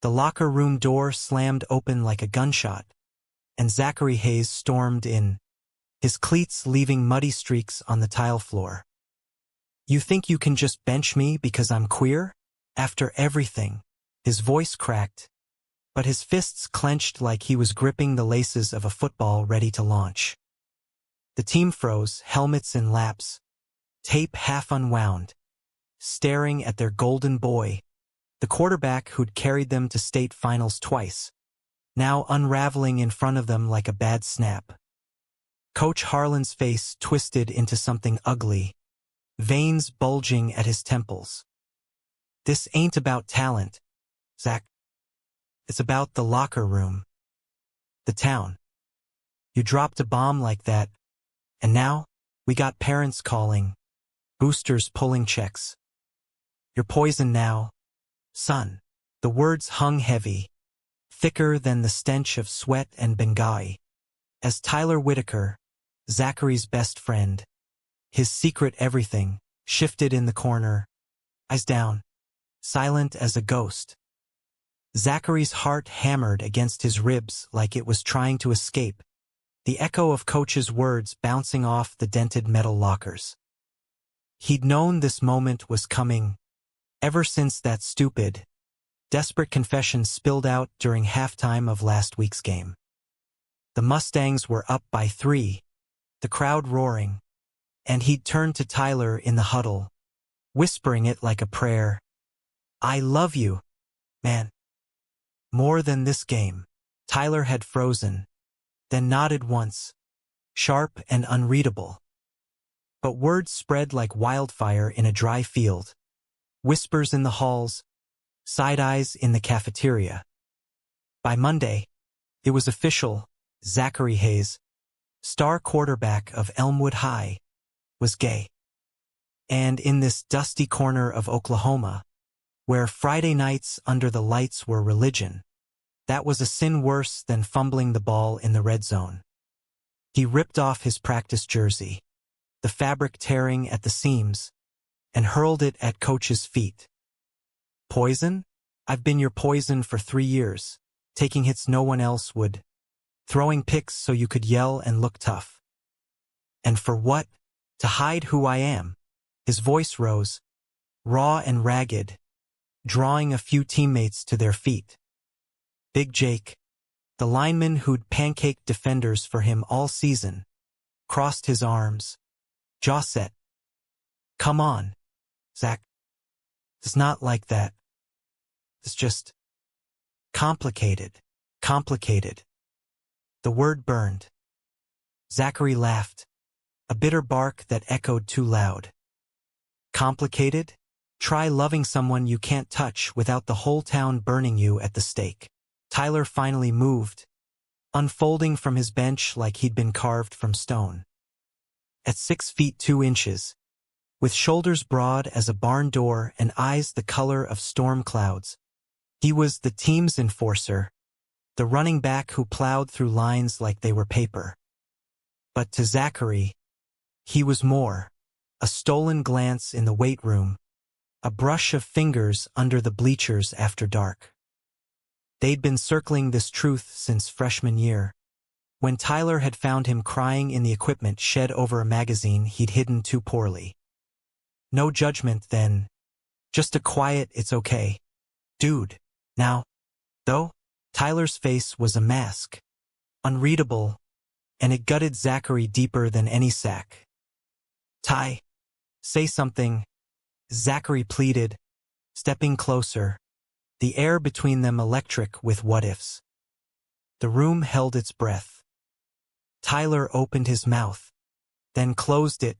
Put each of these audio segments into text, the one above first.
The locker room door slammed open like a gunshot, and Zachary Hayes stormed in, his cleats leaving muddy streaks on the tile floor. "You think you can just bench me because I'm queer? After everything?" His voice cracked, but his fists clenched like he was gripping the laces of a football ready to launch. The team froze, helmets in laps, tape half unwound, staring at their golden boy, the quarterback who'd carried them to state finals twice, now unraveling in front of them like a bad snap. Coach Harlan's face twisted into something ugly, veins bulging at his temples. "This ain't about talent, Zach. It's about the locker room. The town. You dropped a bomb like that, and now we got parents calling, boosters pulling checks. You're poison now, son." The words hung heavy, thicker than the stench of sweat and Benghazi, as Tyler Whitaker, Zachary's best friend, his secret everything, shifted in the corner, eyes down, silent as a ghost. Zachary's heart hammered against his ribs like it was trying to escape, the echo of Coach's words bouncing off the dented metal lockers. He'd known this moment was coming ever since that stupid, desperate confession spilled out during halftime of last week's game. The Mustangs were up by 3, the crowd roaring, and he'd turned to Tyler in the huddle, whispering it like a prayer. "I love you, man. More than this game." Tyler had frozen, then nodded once, sharp and unreadable. But words spread like wildfire in a dry field. Whispers in the halls, side-eyes in the cafeteria. By Monday, it was official. Zachary Hayes, star quarterback of Elmwood High, was gay. And in this dusty corner of Oklahoma, where Friday nights under the lights were religion, that was a sin worse than fumbling the ball in the red zone. He ripped off his practice jersey, the fabric tearing at the seams, and hurled it at Coach's feet. "Poison? I've been your poison for 3 years, taking hits no one else would, throwing picks so you could yell and look tough. And for what? To hide who I am." His voice rose, raw and ragged, drawing a few teammates to their feet. Big Jake, the lineman who'd pancaked defenders for him all season, crossed his arms, jaw set. "Come on, Zach. It's not like that. It's just complicated. The word burned. Zachary laughed, a bitter bark that echoed too loud. "Complicated? Try loving someone you can't touch without the whole town burning you at the stake." Tyler finally moved, unfolding from his bench like he'd been carved from stone. At 6 feet 2 inches, with shoulders broad as a barn door and eyes the color of storm clouds, he was the team's enforcer, the running back who plowed through lines like they were paper. But to Zachary, he was more: a stolen glance in the weight room, a brush of fingers under the bleachers after dark. They'd been circling this truth since freshman year, when Tyler had found him crying in the equipment shed over a magazine he'd hidden too poorly. No judgment then, just a quiet "it's okay, dude." Now, though, Tyler's face was a mask, unreadable, and it gutted Zachary deeper than any sack. "Ty, say something," Zachary pleaded, stepping closer, the air between them electric with what-ifs. The room held its breath. Tyler opened his mouth, then closed it,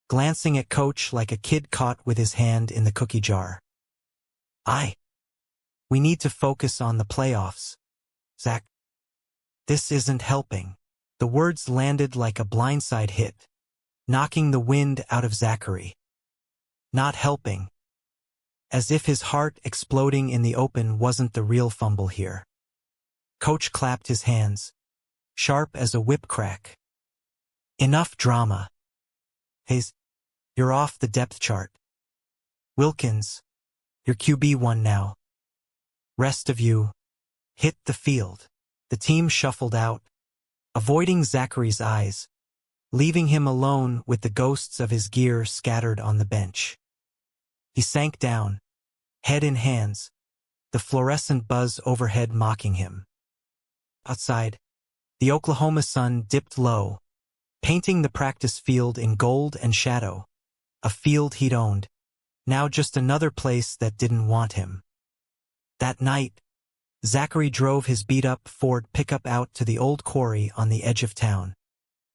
glancing at Coach like a kid caught with his hand in the cookie jar. We need to focus on the playoffs, Zach. This isn't helping." The words landed like a blindside hit, knocking the wind out of Zachary. Not helping. As if his heart exploding in the open wasn't the real fumble here. Coach clapped his hands, sharp as a whip crack. "Enough drama. Hayes, you're off the depth chart. Wilkins, you're QB1 now. Rest of you, hit the field. The team shuffled out, avoiding Zachary's eyes, leaving him alone with the ghosts of his gear scattered on the bench. He sank down, head in hands, the fluorescent buzz overhead mocking him. Outside, the Oklahoma sun dipped low, painting the practice field in gold and shadow, a field he'd owned, now just another place that didn't want him. That night, Zachary drove his beat-up Ford pickup out to the old quarry on the edge of town,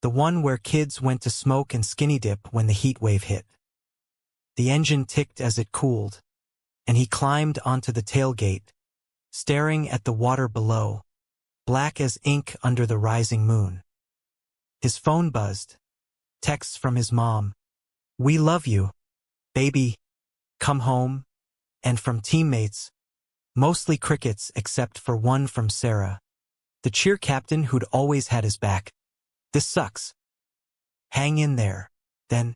the one where kids went to smoke and skinny dip when the heat wave hit. The engine ticked as it cooled, and he climbed onto the tailgate, staring at the water below, black as ink under the rising moon. His phone buzzed. Texts from his mom. "We love you, baby. Come home." And from teammates, mostly crickets except for one from Sarah, the cheer captain who'd always had his back. "This sucks. Hang in there." Then,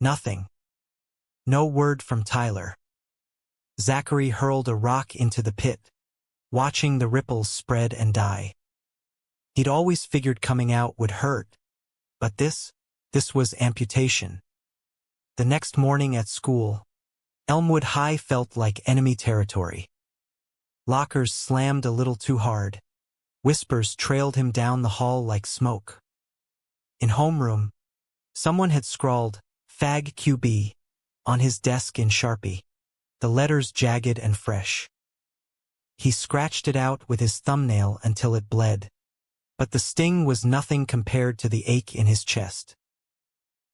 nothing. No word from Tyler. Zachary hurled a rock into the pit, watching the ripples spread and die. He'd always figured coming out would hurt, but this was amputation. The next morning at school, Elmwood High felt like enemy territory. Lockers slammed a little too hard. Whispers trailed him down the hall like smoke. In homeroom, someone had scrawled, "Fag QB," on his desk in Sharpie, the letters jagged and fresh. He scratched it out with his thumbnail until it bled, but the sting was nothing compared to the ache in his chest.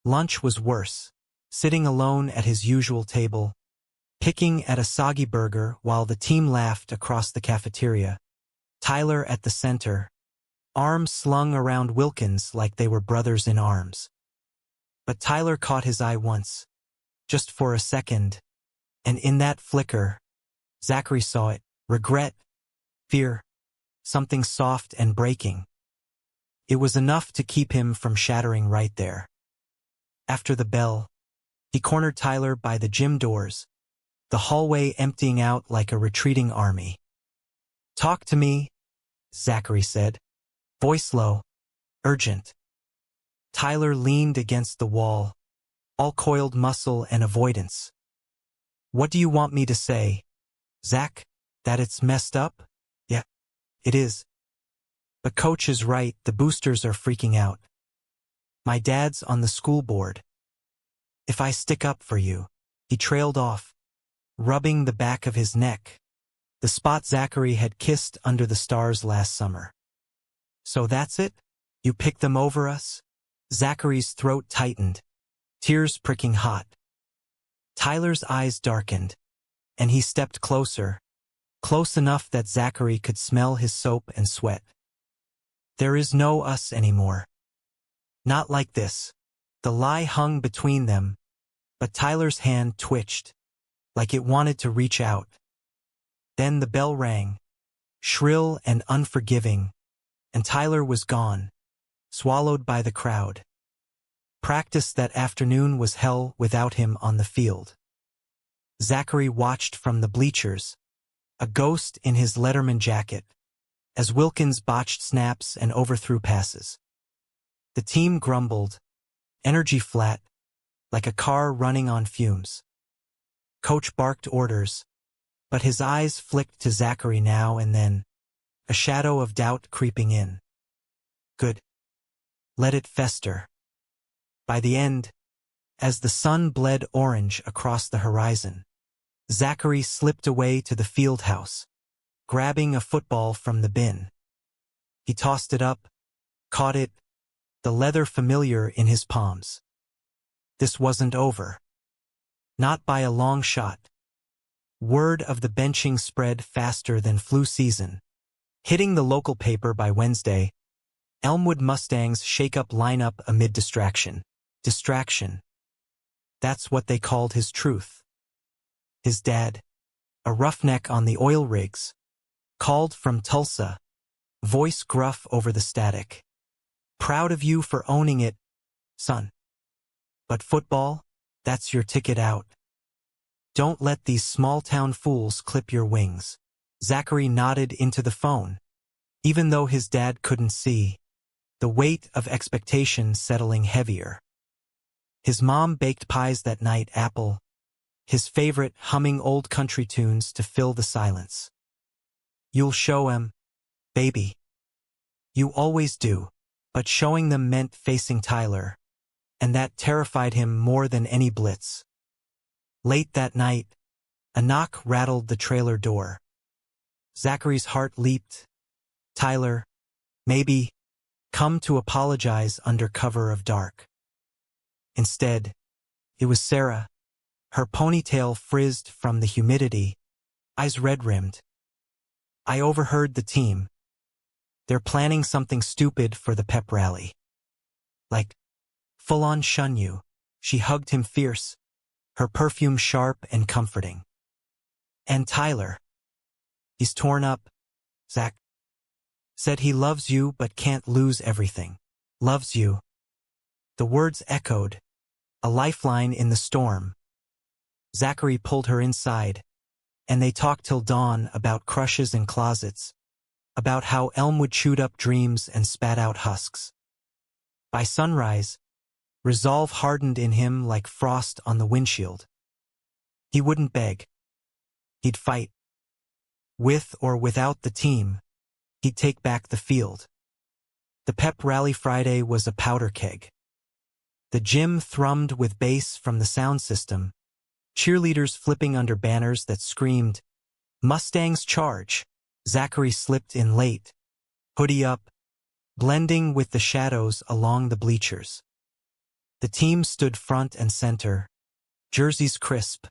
Lunch was worse, sitting alone at his usual table, picking at a soggy burger while the team laughed across the cafeteria. Tyler at the center, arms slung around Wilkins like they were brothers in arms. But Tyler caught his eye once, just for a second, and in that flicker, Zachary saw it: regret, fear, something soft and breaking. It was enough to keep him from shattering right there. After the bell, he cornered Tyler by the gym doors, the hallway emptying out like a retreating army. "Talk to me," Zachary said, voice low, urgent. Tyler leaned against the wall, all coiled muscle and avoidance. "What do you want me to say, Zach? That it's messed up?" "Yeah, it is. But coach is right, the boosters are freaking out. My dad's on the school board. If I stick up for you." He trailed off, rubbing the back of his neck, the spot Zachary had kissed under the stars last summer. "So that's it? You pick them over us?" Zachary's throat tightened, tears pricking hot. Tyler's eyes darkened, and he stepped closer, close enough that Zachary could smell his soap and sweat. "There is no us anymore. Not like this." The lie hung between them, but Tyler's hand twitched, like it wanted to reach out. Then the bell rang, shrill and unforgiving, and Tyler was gone, swallowed by the crowd. Practice that afternoon was hell without him on the field. Zachary watched from the bleachers, a ghost in his Letterman jacket, as Wilkins botched snaps and overthrew passes. The team grumbled, energy flat, like a car running on fumes. Coach barked orders, but his eyes flicked to Zachary now and then, a shadow of doubt creeping in. Good. Let it fester. By the end, as the sun bled orange across the horizon, Zachary slipped away to the field house, grabbing a football from the bin. He tossed it up, caught it, the leather familiar in his palms. This wasn't over. Not by a long shot. Word of the benching spread faster than flu season. Hitting the local paper by Wednesday, Elmwood Mustangs shake-up lineup amid distraction. Distraction. That's what they called his truth. His dad, a roughneck on the oil rigs, called from Tulsa, voice gruff over the static. "Proud of you for owning it, son. But football, that's your ticket out. Don't let these small-town fools clip your wings." Zachary nodded into the phone. Even though his dad couldn't see, the weight of expectation settling heavier. His mom baked pies that night, apple, his favorite, humming old country tunes to fill the silence. You'll show 'em, baby. You always do. But showing them meant facing Tyler, and that terrified him more than any blitz. Late that night, a knock rattled the trailer door. Zachary's heart leaped. Tyler, maybe, come to apologize under cover of dark. Instead, it was Sarah, her ponytail frizzed from the humidity, eyes red-rimmed. I overheard the team. They're planning something stupid for the pep rally. Like, full-on shun you. She hugged him fierce, her perfume sharp and comforting. And Tyler. He's torn up, Zach. Said he loves you but can't lose everything. Loves you. The words echoed, a lifeline in the storm. Zachary pulled her inside, and they talked till dawn about crushes and closets, about how Elmwood chewed up dreams and spat out husks. By sunrise, resolve hardened in him like frost on the windshield. He wouldn't beg. He'd fight. With or without the team, he'd take back the field. The pep rally Friday was a powder keg. The gym thrummed with bass from the sound system, cheerleaders flipping under banners that screamed, Mustangs charge! Zachary slipped in late, hoodie up, blending with the shadows along the bleachers. The team stood front and center, jerseys crisp,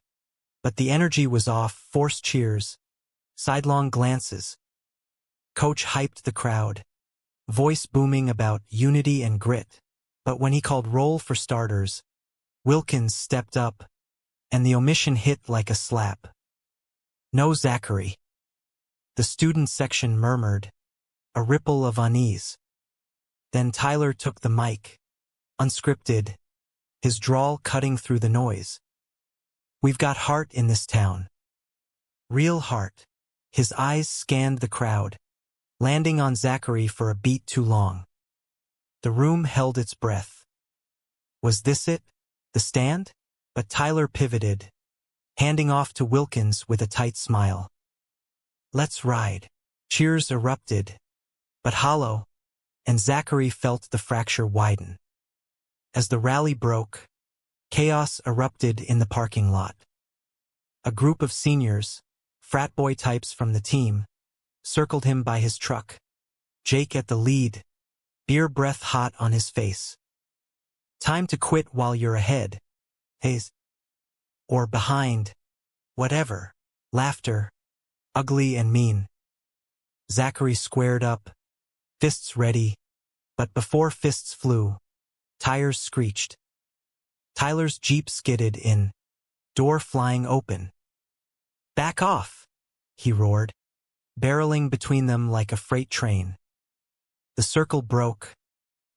but the energy was off, forced cheers, sidelong glances. Coach hyped the crowd, voice booming about unity and grit, but when he called roll for starters, Wilkins stepped up, and the omission hit like a slap. No Zachary. The student section murmured, a ripple of unease. Then Tyler took the mic, unscripted, his drawl cutting through the noise. We've got heart in this town. Real heart. His eyes scanned the crowd, landing on Zachary for a beat too long. The room held its breath. Was this it? The stand? But Tyler pivoted, handing off to Wilkins with a tight smile. Let's ride. Cheers erupted, but hollow, and Zachary felt the fracture widen. As the rally broke, chaos erupted in the parking lot. A group of seniors, frat boy types from the team, circled him by his truck. Jake at the lead, beer breath hot on his face. Time to quit while you're ahead. Hayes. Or behind. Whatever. Laughter. Ugly and mean. Zachary squared up, fists ready, but before fists flew, tires screeched. Tyler's Jeep skidded in, door flying open. Back off, he roared, barreling between them like a freight train. The circle broke,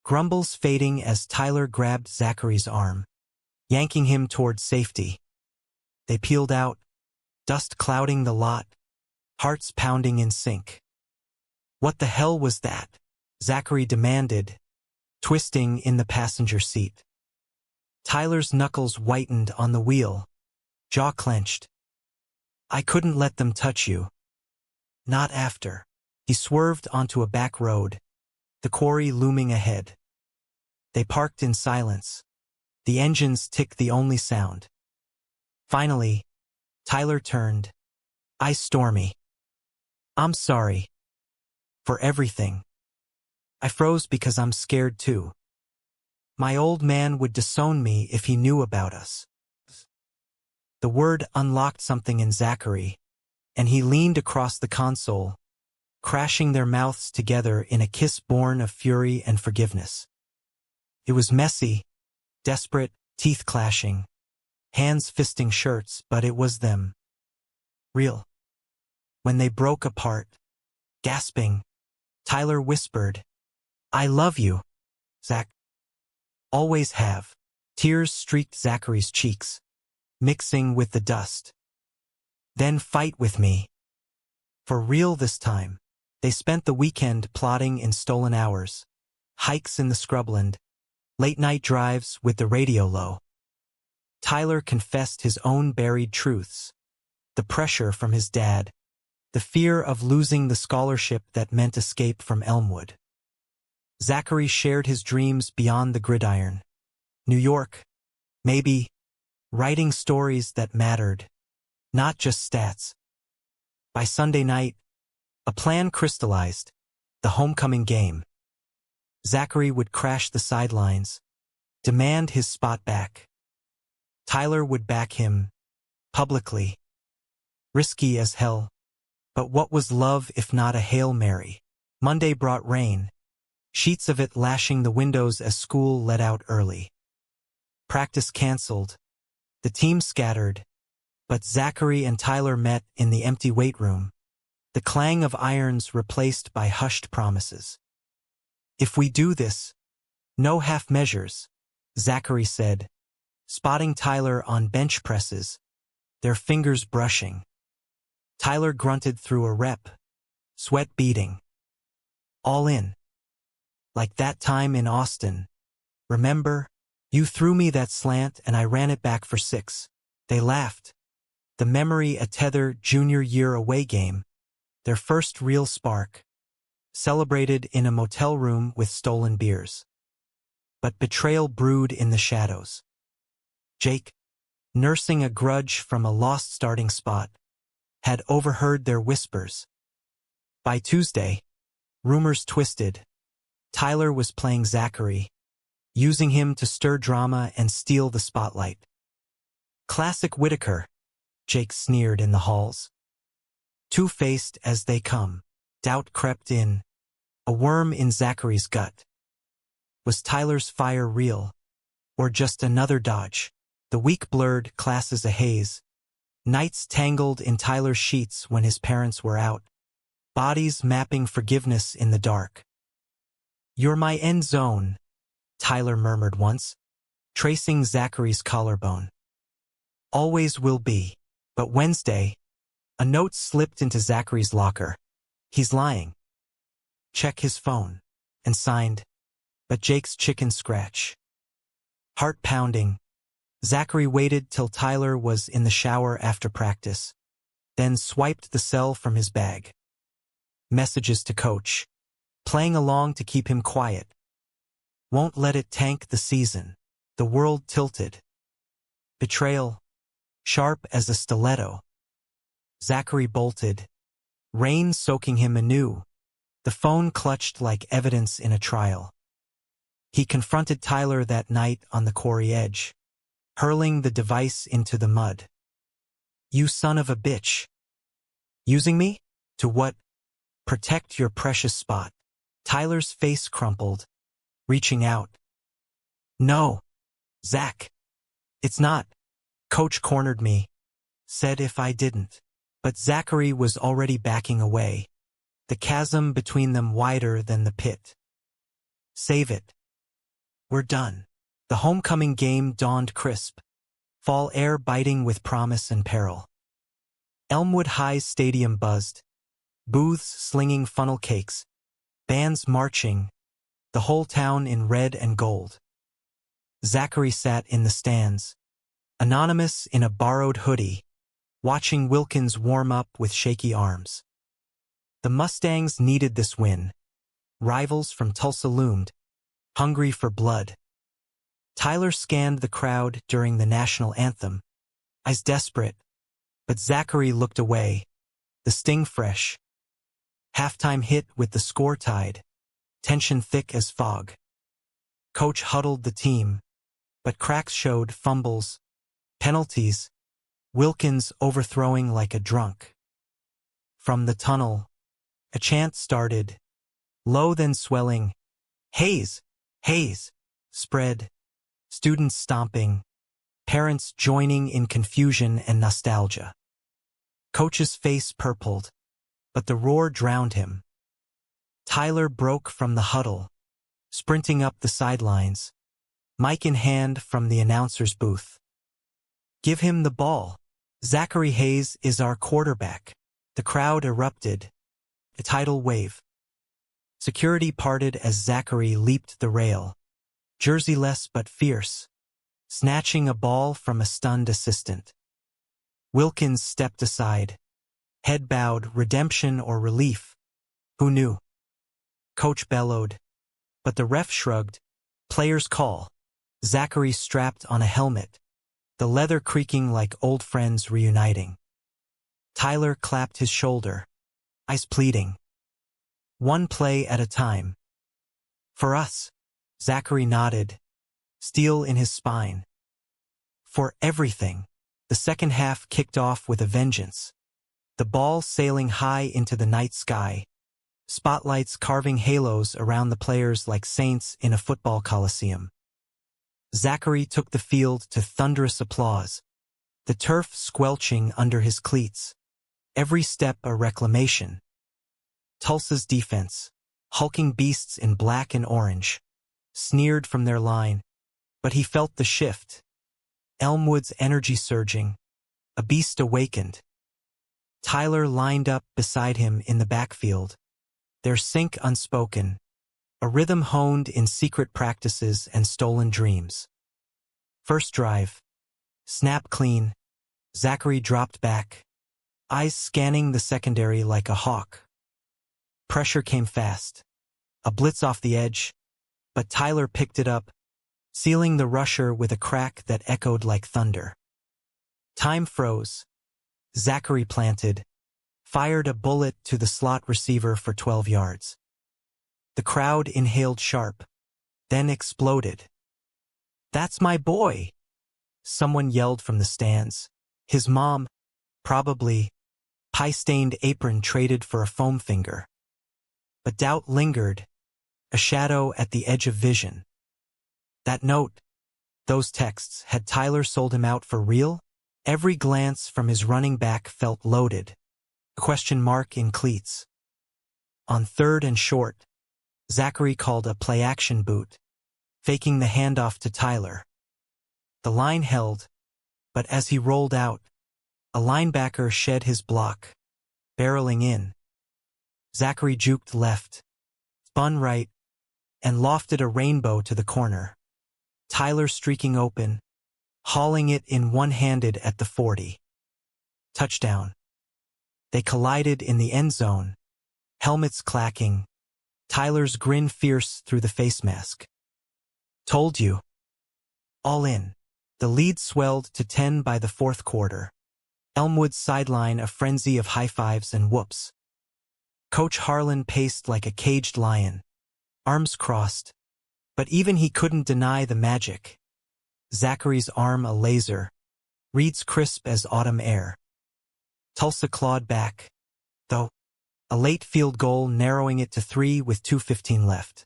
grumbles fading as Tyler grabbed Zachary's arm, yanking him toward safety. They peeled out, dust clouding the lot, hearts pounding in sync. What the hell was that? Zachary demanded, twisting in the passenger seat. Tyler's knuckles whitened on the wheel, jaw clenched. I couldn't let them touch you. Not after. He swerved onto a back road, the quarry looming ahead. They parked in silence, the engine's tick the only sound. Finally, Tyler turned. Ice stormy. I'm sorry. For everything. I froze because I'm scared too. My old man would disown me if he knew about us. The word unlocked something in Zachary, and he leaned across the console, crashing their mouths together in a kiss born of fury and forgiveness. It was messy, desperate, teeth clashing, hands fisting shirts, but it was them. Real. When they broke apart, gasping, Tyler whispered, I love you, Zach. Always have. Tears streaked Zachary's cheeks, mixing with the dust. Then fight with me. For real this time. They spent the weekend plotting in stolen hours, hikes in the scrubland, late-night drives with the radio low. Tyler confessed his own buried truths, the pressure from his dad, the fear of losing the scholarship that meant escape from Elmwood. Zachary shared his dreams beyond the gridiron. New York, maybe, writing stories that mattered, not just stats. By Sunday night, a plan crystallized, the homecoming game. Zachary would crash the sidelines, demand his spot back. Tyler would back him, publicly. Risky as hell. But what was love if not a Hail Mary? Monday brought rain, sheets of it lashing the windows as school let out early. Practice canceled. The team scattered, but Zachary and Tyler met in the empty weight room, the clang of irons replaced by hushed promises. If we do this, no half measures, Zachary said, spotting Tyler on bench presses, their fingers brushing. Tyler grunted through a rep, sweat beading. All in. Like that time in Austin. Remember? You threw me that slant and I ran it back for 6. They laughed. The memory a tether junior year away game, their first real spark, celebrated in a motel room with stolen beers. But betrayal brewed in the shadows. Jake, nursing a grudge from a lost starting spot, had overheard their whispers. By Tuesday, rumors twisted. Tyler was playing Zachary, using him to stir drama and steal the spotlight. Classic Whitaker, Jake sneered in the halls. Two-faced as they come, doubt crept in, a worm in Zachary's gut. Was Tyler's fire real, or just another dodge? The week blurred, classes a haze. Nights tangled in Tyler's sheets when his parents were out. Bodies mapping forgiveness in the dark. You're my end zone, Tyler murmured once, tracing Zachary's collarbone. Always will be. But Wednesday, a note slipped into Zachary's locker. He's lying. Check his phone. And signed, but Jake's chicken scratch. Heart pounding. Zachary waited till Tyler was in the shower after practice, then swiped the cell from his bag. Messages to coach. Playing along to keep him quiet. Won't let it tank the season. The world tilted. Betrayal. Sharp as a stiletto. Zachary bolted. Rain soaking him anew. The phone clutched like evidence in a trial. He confronted Tyler that night on the quarry edge, hurling the device into the mud. You son of a bitch. Using me? To what? Protect your precious spot. Tyler's face crumpled, reaching out. No, Zach. It's not. Coach cornered me. Said if I didn't. But Zachary was already backing away, the chasm between them wider than the pit. Save it. We're done. The homecoming game dawned crisp, fall air biting with promise and peril. Elmwood High's stadium buzzed, booths slinging funnel cakes, bands marching, the whole town in red and gold. Zachary sat in the stands, anonymous in a borrowed hoodie, watching Wilkins warm up with shaky arms. The Mustangs needed this win. Rivals from Tulsa loomed, hungry for blood. Tyler scanned the crowd during the national anthem, eyes desperate, but Zachary looked away, the sting fresh. Halftime hit with the score tied, tension thick as fog. Coach huddled the team, but cracks showed, fumbles, penalties, Wilkins overthrowing like a drunk. From the tunnel, a chant started, low then swelling. Hayes, Hayes, spread. Students stomping, parents joining in confusion and nostalgia. Coach's face purpled, but the roar drowned him. Tyler broke from the huddle, sprinting up the sidelines, mic in hand from the announcer's booth. Give him the ball. Zachary Hayes is our quarterback. The crowd erupted, a tidal wave. Security parted as Zachary leaped the rail, jerseyless but fierce, snatching a ball from a stunned assistant. Wilkins stepped aside, head bowed, redemption or relief. Who knew? Coach bellowed, but the ref shrugged. Players call. Zachary strapped on a helmet, the leather creaking like old friends reuniting. Tyler clapped his shoulder, eyes pleading. One play at a time. For us, Zachary nodded, steel in his spine. For everything, the second half kicked off with a vengeance. The ball sailing high into the night sky, spotlights carving halos around the players like saints in a football coliseum. Zachary took the field to thunderous applause, the turf squelching under his cleats, every step a reclamation. Tulsa's defense, hulking beasts in black and orange, sneered from their line, but he felt the shift. Elmwood's energy surging, a beast awakened. Tyler lined up beside him in the backfield, their sync unspoken, a rhythm honed in secret practices and stolen dreams. First drive. Snap clean. Zachary dropped back, eyes scanning the secondary like a hawk. Pressure came fast. A blitz off the edge, but Tyler picked it up, sealing the rusher with a crack that echoed like thunder. Time froze. Zachary planted, fired a bullet to the slot receiver for 12 yards. The crowd inhaled sharp, then exploded. "That's my boy!" Someone yelled from the stands. His mom, probably, pie-stained apron traded for a foam finger. But doubt lingered, a shadow at the edge of vision. That note, those texts, had Tyler sold him out for real? Every glance from his running back felt loaded, a question mark in cleats. On third and short, Zachary called a play-action boot, faking the handoff to Tyler. The line held, but as he rolled out, a linebacker shed his block, barreling in. Zachary juked left, spun right, and lofted a rainbow to the corner. Tyler streaking open, hauling it in one-handed at the 40. Touchdown. They collided in the end zone, helmets clacking, Tyler's grin fierce through the face mask. Told you. All in. The lead swelled to 10 by the fourth quarter. Elmwood's sideline a frenzy of high-fives and whoops. Coach Harlan paced like a caged lion, arms crossed, but even he couldn't deny the magic. Zachary's arm a laser, reeds crisp as autumn air. Tulsa clawed back, though, a late field goal narrowing it to 3 with 2:15 left.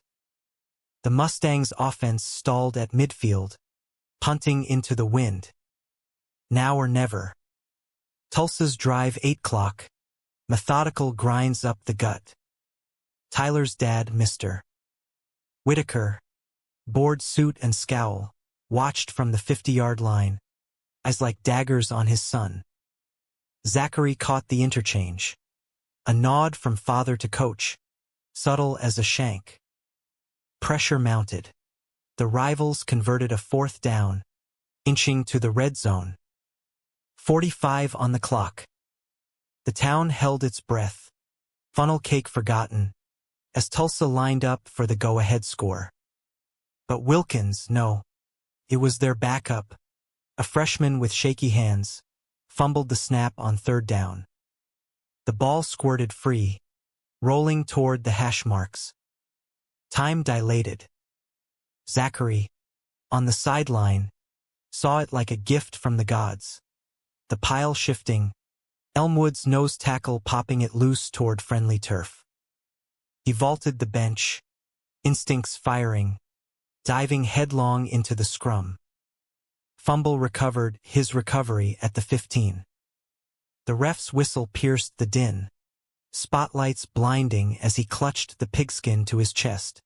The Mustangs' offense stalled at midfield, punting into the wind. Now or never. Tulsa's drive 8 o'clock, methodical grinds up the gut. Tyler's dad, Mr. Whitaker, board suit and scowl, watched from the 50-yard line, eyes like daggers on his son. Zachary caught the interchange. A nod from father to coach, subtle as a shank. Pressure mounted. The rivals converted a fourth down, inching to the red zone. 45 on the clock. The town held its breath, funnel cake forgotten, as Tulsa lined up for the go-ahead score. But Wilkins, no. It was their backup, a freshman with shaky hands, fumbled the snap on third down. The ball squirted free, rolling toward the hash marks. Time dilated. Zachary, on the sideline, saw it like a gift from the gods. The pile shifting, Elmwood's nose tackle popping it loose toward friendly turf. He vaulted the bench, instincts firing, diving headlong into the scrum. Fumble recovered, his recovery at the 15. The ref's whistle pierced the din, spotlights blinding as he clutched the pigskin to his chest,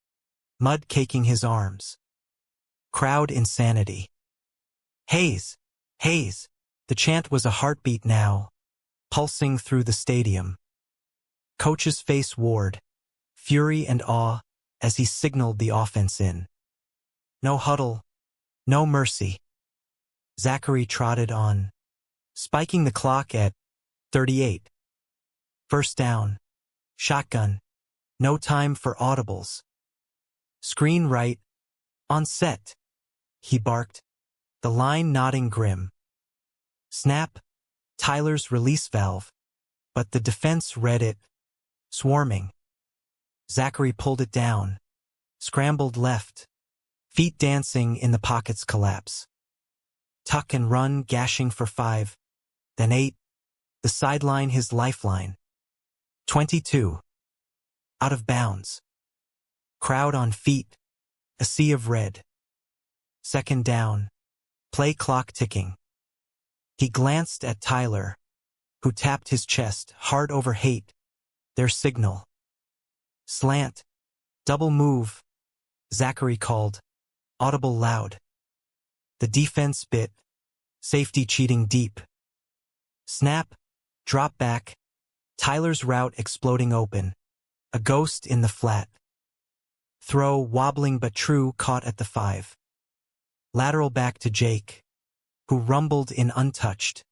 mud caking his arms. Crowd insanity. Hayes! Hayes! The chant was a heartbeat now, pulsing through the stadium. Coach's face warred, fury and awe, as he signaled the offense in. No huddle, no mercy. Zachary trotted on, spiking the clock at 38. First down. Shotgun. No time for audibles. Screen right. On set. He barked, the line nodding grim. Snap. Tyler's release valve. But the defense read it. Swarming. Zachary pulled it down. Scrambled left. Feet dancing in the pocket's collapse. Tuck and run gashing for 5. Then 8. The sideline his lifeline. 22. Out of bounds. Crowd on feet. A sea of red. Second down. Play clock ticking. He glanced at Tyler, who tapped his chest, heart over hate. Their signal. Slant. Double move. Zachary called. Audible loud. The defense bit. Safety cheating deep. Snap. Drop back. Tyler's route exploding open. A ghost in the flat. Throw wobbling but true, caught at the 5. Lateral back to Jake, who rumbled in untouched.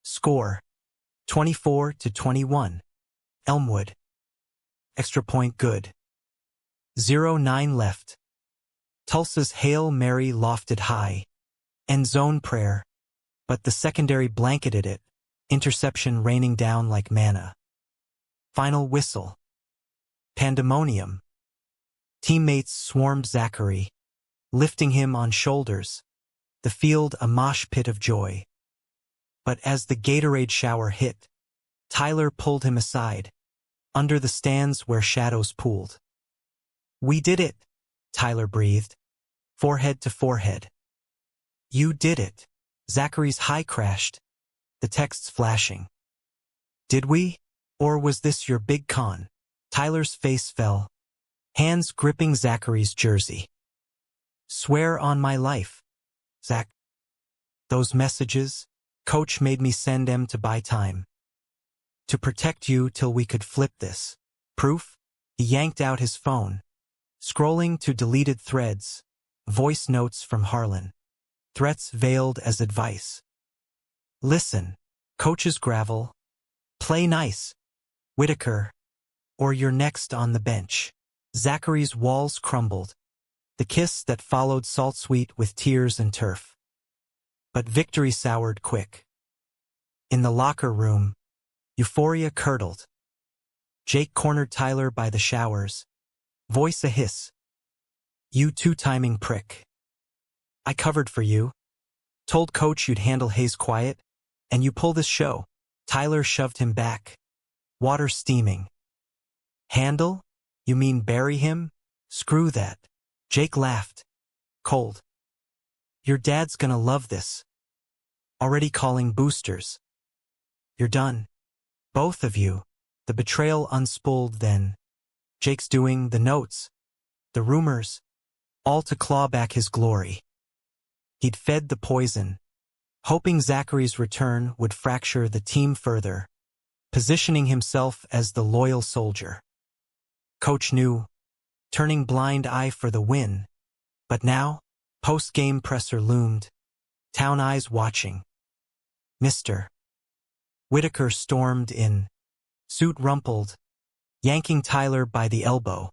Score. 24-21. Elmwood. Extra point good. 0-9 left. Tulsa's Hail Mary lofted high. End zone prayer. But the secondary blanketed it. Interception raining down like manna. Final whistle. Pandemonium. Teammates swarmed Zachary, lifting him on shoulders. The field a mosh pit of joy. But as the Gatorade shower hit, Tyler pulled him aside, under the stands where shadows pooled. We did it, Tyler breathed, forehead to forehead. You did it. Zachary's high crashed, the texts flashing. Did we? Or was this your big con? Tyler's face fell, hands gripping Zachary's jersey. Swear on my life, Zach. Those messages, Coach made me send them to buy time. To protect you till we could flip this. Proof? He yanked out his phone, scrolling to deleted threads, voice notes from Harlan. Threats veiled as advice. Listen, Coach's gravel. Play nice, Whitaker, or you're next on the bench. Zachary's walls crumbled, the kiss that followed salt sweet with tears and turf. But victory soured quick. In the locker room, euphoria curdled. Jake cornered Tyler by the showers, voice a hiss. You two-timing prick. I covered for you. Told Coach you'd handle Hayes quiet, and you pull this show. Tyler shoved him back, water steaming. Handle? You mean bury him? Screw that. Jake laughed. Cold. Your dad's gonna love this. Already calling boosters. You're done. Both of you. The betrayal unspooled then. Jake's doing the notes, the rumors, all to claw back his glory. He'd fed the poison, hoping Zachary's return would fracture the team further, positioning himself as the loyal soldier. Coach knew, turning blind eye for the win. But now, post-game presser loomed, town eyes watching. Mr. Whitaker stormed in, suit rumpled, yanking Tyler by the elbow.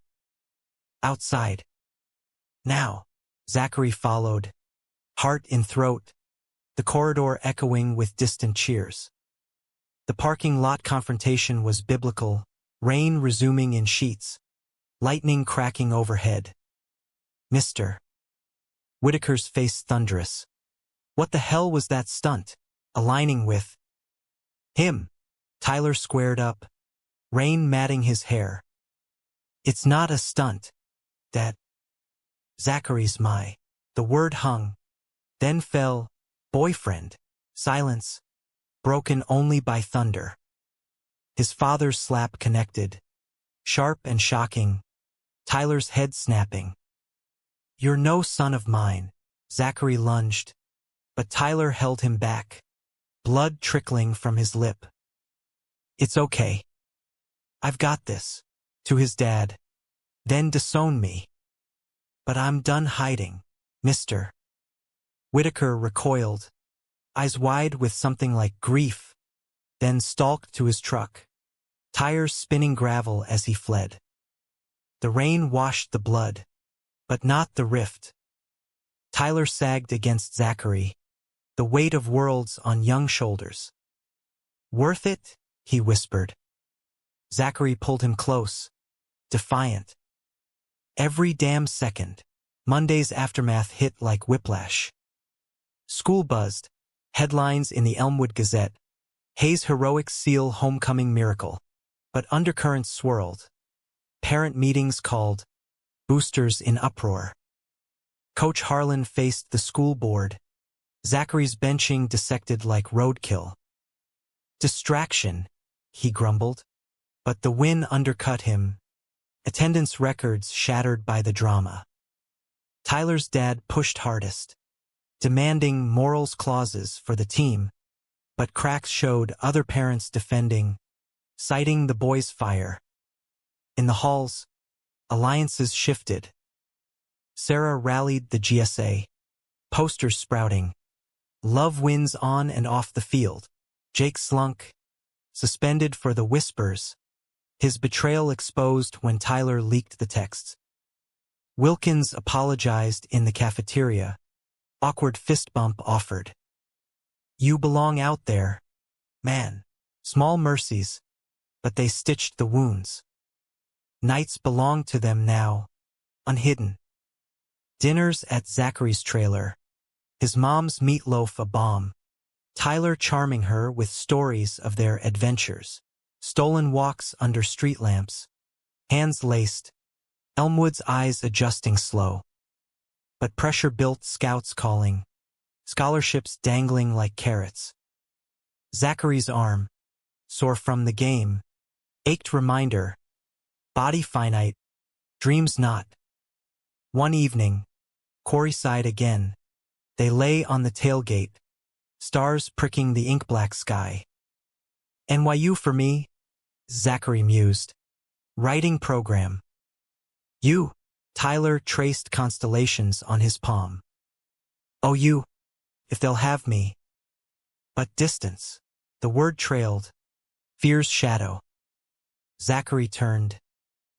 Outside. Now, Zachary followed, heart in throat, the corridor echoing with distant cheers. The parking lot confrontation was biblical, rain resuming in sheets, lightning cracking overhead. Mr. Whitaker's face thunderous. What the hell was that stunt? Aligning with him. Tyler squared up, rain matting his hair. It's not a stunt. That Zachary's my. The word hung, then fell. Boyfriend. Silence, broken only by thunder. His father's slap connected, sharp and shocking, Tyler's head snapping. You're no son of mine. Zachary lunged, but Tyler held him back, blood trickling from his lip. It's okay. I've got this. To his dad. Then disown me. But I'm done hiding, mister. Whitaker recoiled, eyes wide with something like grief, then stalked to his truck, tires spinning gravel as he fled. The rain washed the blood, but not the rift. Tyler sagged against Zachary, the weight of worlds on young shoulders. Worth it? He whispered. Zachary pulled him close, defiant. Every damn second, Monday's aftermath hit like whiplash. School buzzed, headlines in the Elmwood Gazette, Hayes' heroic SEAL homecoming miracle. But undercurrents swirled. Parent meetings called, boosters in uproar. Coach Harlan faced the school board, Zachary's benching dissected like roadkill. Distraction, he grumbled. But the win undercut him, attendance records shattered by the drama. Tyler's dad pushed hardest, demanding morals clauses for the team, but cracks showed other parents defending, citing the boys' fire. In the halls, alliances shifted. Sarah rallied the GSA, posters sprouting. Love wins on and off the field. Jake slunk, suspended for the whispers, his betrayal exposed when Tyler leaked the texts. Wilkins apologized in the cafeteria. Awkward fist bump offered. You belong out there, man. Small mercies, but they stitched the wounds. Nights belong to them now, unhidden. Dinners at Zachary's trailer. His mom's meatloaf a bomb. Tyler charming her with stories of their adventures. Stolen walks under street lamps. Hands laced. Elmwood's eyes adjusting slow. But pressure built, scouts calling. Scholarships dangling like carrots. Zachary's arm, sore from the game, ached reminder. Body finite, dreams not. One evening, Quarryside again. They lay on the tailgate, stars pricking the ink-black sky. NYU for me, Zachary mused. Writing program. You, Tyler traced constellations on his palm. Oh, you, if they'll have me. But distance, the word trailed. Fear's shadow. Zachary turned,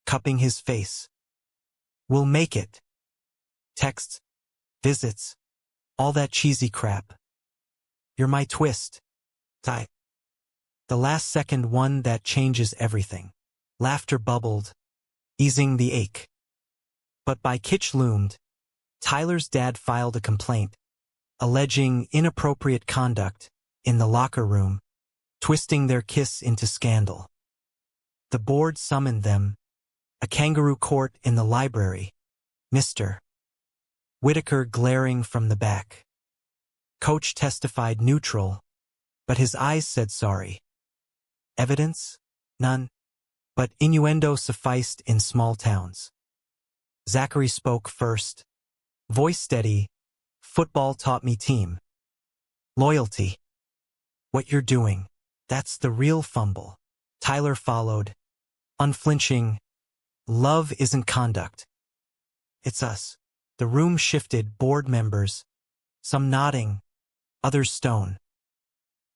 cupping his face. We'll make it. Texts, visits, all that cheesy crap. You're my twist. Ty. The last second one that changes everything. Laughter bubbled, easing the ache. But by Kitsch loomed, Tyler's dad filed a complaint, alleging inappropriate conduct in the locker room, twisting their kiss into scandal. The board summoned them, a kangaroo court in the library. Mr. Whitaker glaring from the back. Coach testified neutral, but his eyes said sorry. Evidence? None. But innuendo sufficed in small towns. Zachary spoke first. Voice steady. Football taught me team. Loyalty. What you're doing, that's the real fumble. Tyler followed. Unflinching. Love isn't conduct. It's us. The room shifted, board members. Some nodding, others stone.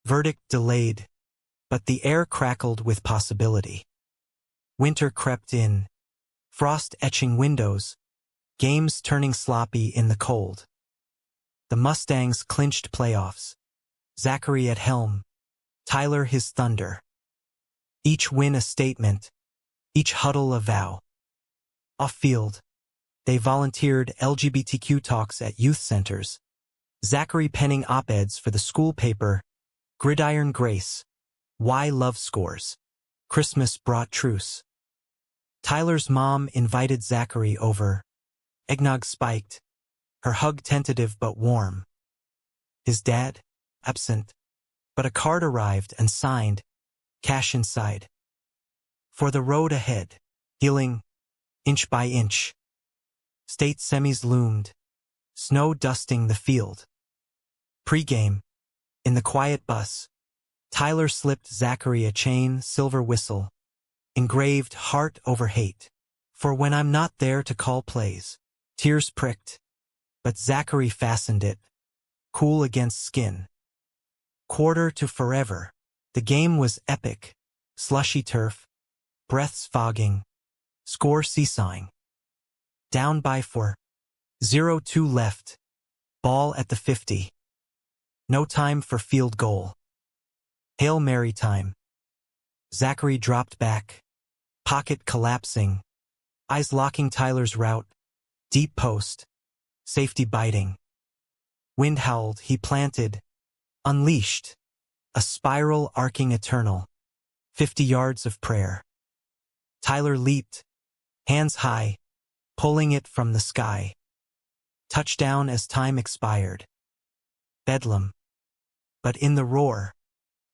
Verdict delayed, but the air crackled with possibility. Winter crept in, frost etching windows, games turning sloppy in the cold. The Mustangs clinched playoffs. Zachary at helm, Tyler his thunder. Each win a statement, each huddle a vow. Off-field, they volunteered LGBTQ talks at youth centers. Zachary penning op-eds for the school paper, Gridiron Grace, Why Love Scores. Christmas brought truce. Tyler's mom invited Zachary over. Eggnog spiked, her hug tentative but warm. His dad, absent, but a card arrived and signed, cash inside. For the road ahead, healing, inch by inch. State semis loomed, snow dusting the field. Pre-game, in the quiet bus, Tyler slipped Zachary a chain, silver whistle, engraved heart over hate. For when I'm not there to call plays. Tears pricked, but Zachary fastened it, cool against skin. Quarter to forever. The game was epic. Slushy turf, breaths fogging, score seesawing. Down by 4. 0-2 left. Ball at the 50. No time for field goal. Hail Mary time. Zachary dropped back, pocket collapsing, eyes locking Tyler's route, deep post, safety biting. Wind howled, he planted, unleashed, a spiral arcing eternal, 50 yards of prayer. Tyler leaped, hands high, pulling it from the sky. Touchdown as time expired. Bedlam. But in the roar,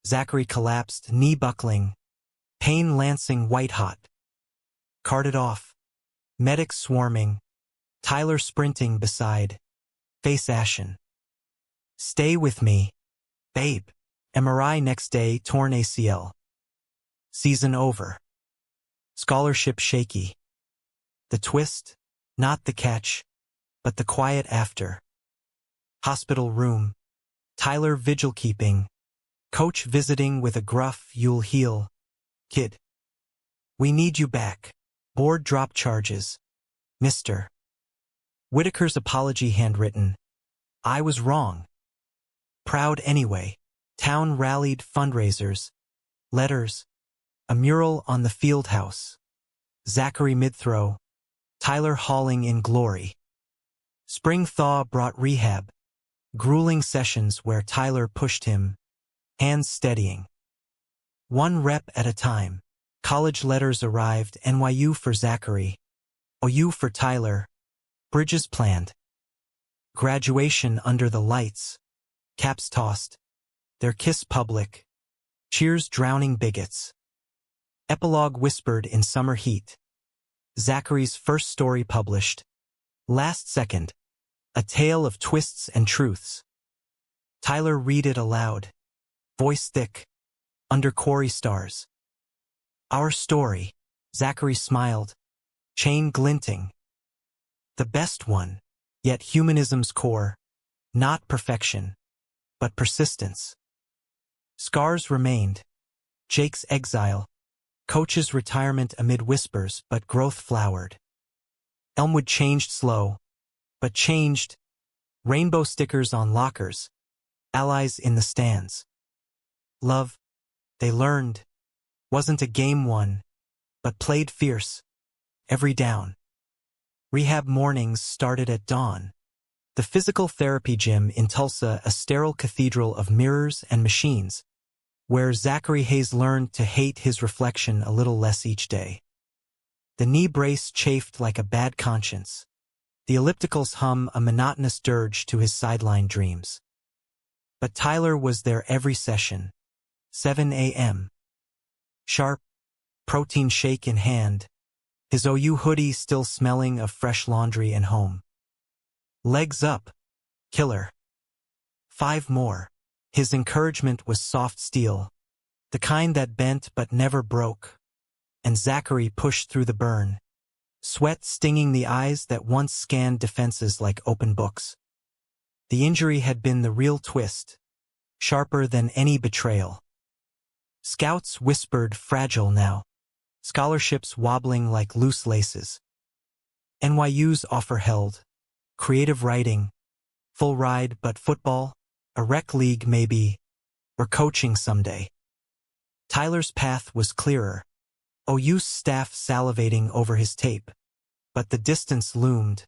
Zachary collapsed, knee buckling, pain lancing white-hot. Carted off, medics swarming, Tyler sprinting beside, face ashen. Stay with me, babe. MRI next day, torn ACL. Season over. Scholarship shaky. The twist, not the catch, but the quiet after. Hospital room. Tyler vigil keeping. Coach visiting with a gruff, "You'll heal, kid. We need you back." Board drop charges. Mr. Whitaker's apology handwritten. I was wrong. Proud anyway. Town rallied fundraisers. Letters. A mural on the field house. Zachary mid-throw. Tyler hauling in glory. Spring thaw brought rehab. Grueling sessions where Tyler pushed him, hands steadying. One rep at a time. College letters arrived, NYU for Zachary, OU for Tyler. Bridges planned. Graduation under the lights. Caps tossed. Their kiss public. Cheers drowning bigots. Epilogue whispered in summer heat. Zachary's first story published. Last second. A tale of twists and truths. Tyler read it aloud. Voice thick. Under quarry stars. Our story. Zachary smiled. Chain glinting. The best one. Yet humanism's core. Not perfection, but persistence. Scars remained. Jake's exile. Coach's retirement amid whispers, but growth flowered. Elmwood changed slow, but changed. Rainbow stickers on lockers. Allies in the stands. Love, they learned, wasn't a game won, but played fierce. Every down. Rehab mornings started at dawn. The physical therapy gym in Tulsa, a sterile cathedral of mirrors and machines, where Zachary Hayes learned to hate his reflection a little less each day. The knee brace chafed like a bad conscience. The ellipticals hum a monotonous dirge to his sideline dreams. But Tyler was there every session. 7 a.m. Sharp, protein shake in hand, his OU hoodie still smelling of fresh laundry and home. Legs up, killer. 5 more. His encouragement was soft steel, the kind that bent but never broke. And Zachary pushed through the burn, sweat stinging the eyes that once scanned defenses like open books. The injury had been the real twist, sharper than any betrayal. Scouts whispered fragile now, scholarships wobbling like loose laces. NYU's offer held, creative writing, full ride but football, a rec league maybe, or coaching someday. Tyler's path was clearer, OU's staff salivating over his tape, but the distance loomed,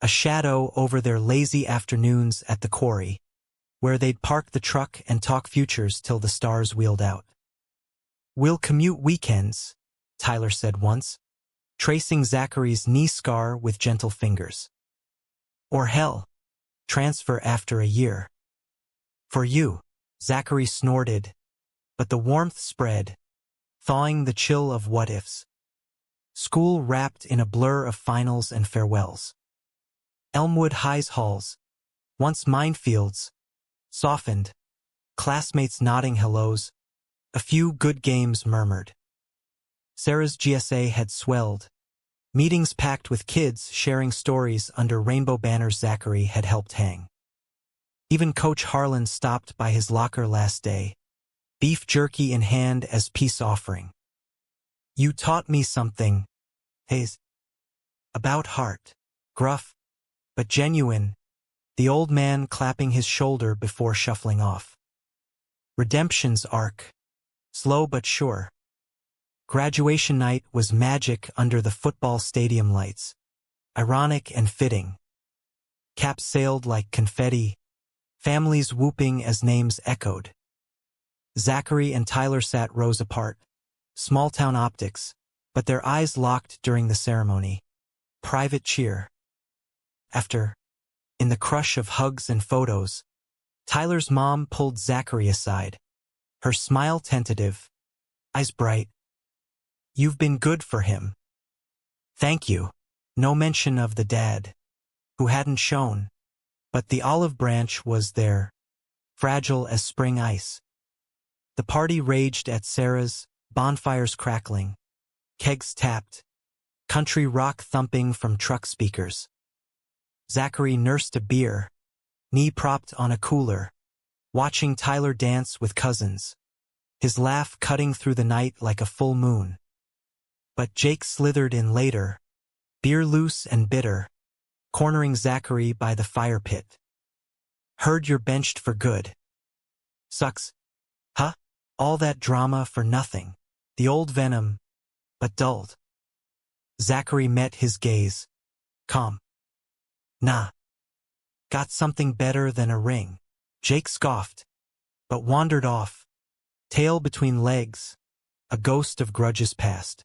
a shadow over their lazy afternoons at the quarry, where they'd park the truck and talk futures till the stars wheeled out. We'll commute weekends, Tyler said once, tracing Zachary's knee scar with gentle fingers. Or hell, transfer after a year. For you, Zachary snorted, but the warmth spread, thawing the chill of what-ifs. School wrapped in a blur of finals and farewells. Elmwood High's halls, once minefields, softened, classmates nodding hellos, A few good games murmured. Sarah's GSA had swelled. Meetings packed with kids sharing stories under rainbow banners Zachary had helped hang. Even Coach Harlan stopped by his locker last day, beef jerky in hand as peace offering. "You taught me something, Hayes." "About heart." Gruff, but genuine, the old man clapping his shoulder before shuffling off. Redemption's arc. Slow but sure. Graduation night was magic under the football stadium lights. Ironic and fitting. Caps sailed like confetti, families whooping as names echoed. Zachary and Tyler sat rows apart, small-town optics, but their eyes locked during the ceremony. Private cheer. After, in the crush of hugs and photos, Tyler's mom pulled Zachary aside, her smile tentative, eyes bright. "You've been good for him." "Thank you." No mention of the dad, who hadn't shown, but the olive branch was there, fragile as spring ice. The party raged at Sarah's, bonfires crackling, kegs tapped, country rock thumping from truck speakers. Zachary nursed a beer, knee propped on a cooler, watching Tyler dance with cousins, his laugh cutting through the night like a full moon. But Jake slithered in later, beer loose and bitter, cornering Zachary by the fire pit. "Heard you're benched for good." "Sucks." "Huh? All that drama for nothing." The old venom, but dulled. Zachary met his gaze. Calm. "Nah. Got something better than a ring." Jake scoffed, but wandered off, tail between legs, a ghost of grudges past.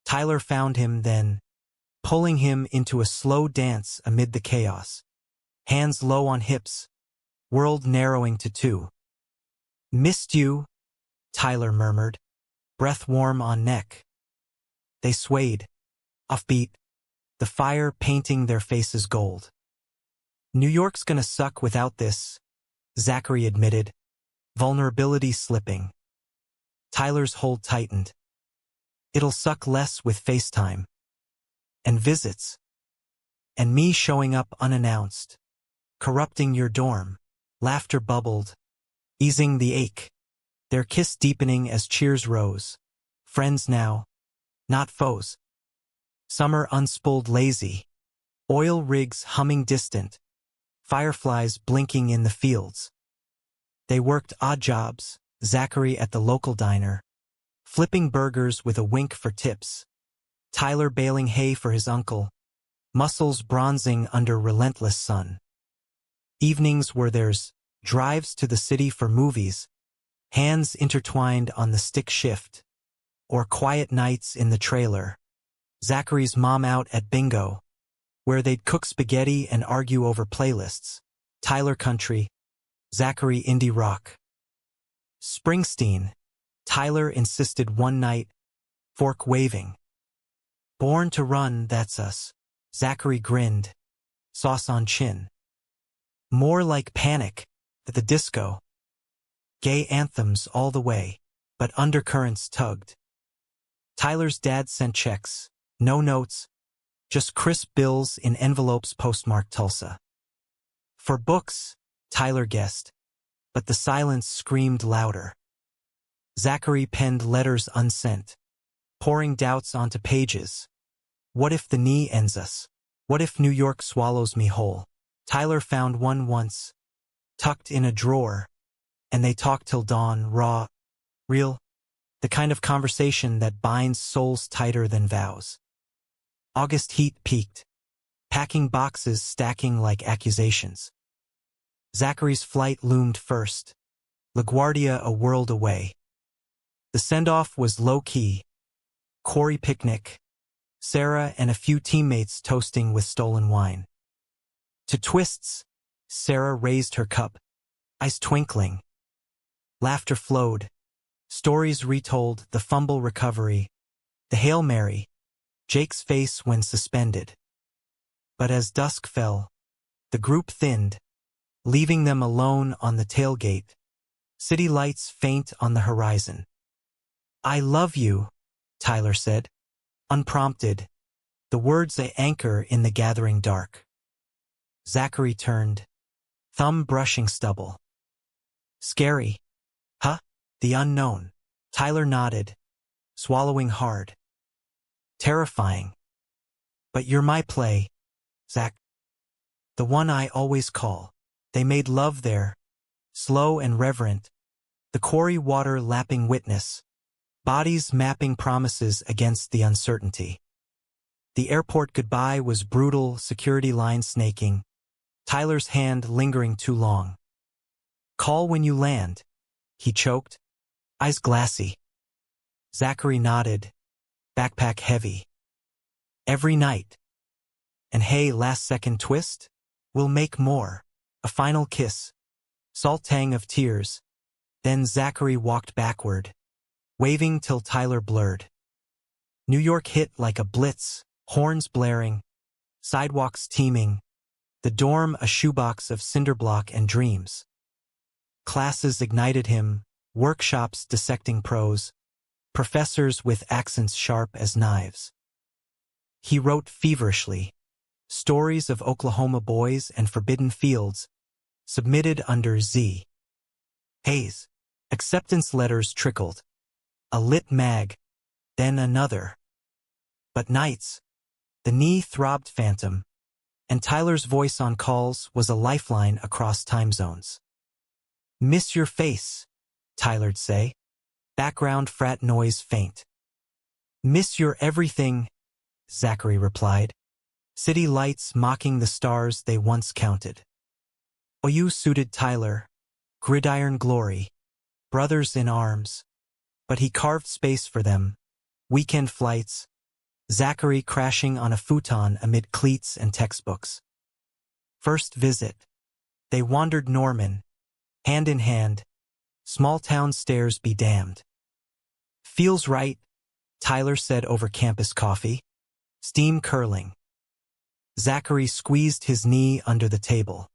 Tyler found him then, pulling him into a slow dance amid the chaos. Hands low on hips, world narrowing to two. "Missed you," Tyler murmured, breath warm on neck. They swayed, offbeat, the fire painting their faces gold. "New York's gonna suck without this," Zachary admitted, vulnerability slipping. Tyler's hold tightened. "It'll suck less with FaceTime. And visits. And me showing up unannounced. Corrupting your dorm." Laughter bubbled, easing the ache. Their kiss deepening as cheers rose. Friends now, not foes. Summer unspooled lazy. Oil rigs humming distant. Fireflies blinking in the fields. They worked odd jobs, Zachary at the local diner, flipping burgers with a wink for tips. Tyler baling hay for his uncle, muscles bronzing under relentless sun. Evenings were theirs, drives to the city for movies, hands intertwined on the stick shift, or quiet nights in the trailer. Zachary's mom out at bingo, where they'd cook spaghetti and argue over playlists. Tyler country, Zachary indie rock. Springsteen, Tyler insisted one night, fork waving. "Born to run, that's us." Zachary grinned, sauce on chin. More like Panic at the disco. Gay anthems all the way, but undercurrents tugged. Tyler's dad sent checks, no notes, just crisp bills in envelopes postmarked Tulsa. For books, Tyler guessed, but the silence screamed louder. Zachary penned letters unsent, pouring doubts onto pages. What if the knee ends us? What if New York swallows me whole? Tyler found one once, tucked in a drawer, and they talked till dawn, raw, real, the kind of conversation that binds souls tighter than vows. August heat peaked, packing boxes stacking like accusations. Zachary's flight loomed first, LaGuardia a world away. The send-off was low-key, Corey picnic, Sarah and a few teammates toasting with stolen wine. To twists, Sarah raised her cup, eyes twinkling. Laughter flowed, stories retold, the fumble recovery, the Hail Mary, Jake's face when suspended. But as dusk fell, the group thinned, leaving them alone on the tailgate, City lights faint on the horizon. "I love you," Tyler said, unprompted, the words a anchor in the gathering dark. Zachary turned, thumb brushing stubble. "Scary, huh? The unknown." Tyler nodded, swallowing hard. "Terrifying. But you're my play, Zach. The one I always call." They made love there, slow and reverent, the quarry water lapping witness, bodies mapping promises against the uncertainty. The airport goodbye was brutal, security line snaking, Tyler's hand lingering too long. "Call when you land," he choked, eyes glassy. Zachary nodded, backpack heavy. "Every night. And hey, last-second twist? We'll make more." A final kiss, salt tang of tears. Then Zachary walked backward, waving till Tyler blurred. New York hit like a blitz, horns blaring, sidewalks teeming, the dorm a shoebox of cinderblock and dreams. Classes ignited him, workshops dissecting prose, professors with accents sharp as knives. He wrote feverishly, stories of Oklahoma boys and forbidden fields, submitted under Z. Hayes. Acceptance letters trickled. A lit mag, then another. But nights, the knee throbbed phantom, and Tyler's voice on calls was a lifeline across time zones. "Miss your face," Tyler'd say, background frat noise faint. "Miss your everything," Zachary replied, city lights mocking the stars they once counted. OU suited Tyler, gridiron glory, brothers in arms, but he carved space for them, weekend flights, Zachary crashing on a futon amid cleats and textbooks. First visit. They wandered Norman, hand in hand, small town stairs be damned. "Feels right," Tyler said over campus coffee, steam curling. Zachary squeezed his knee under the table.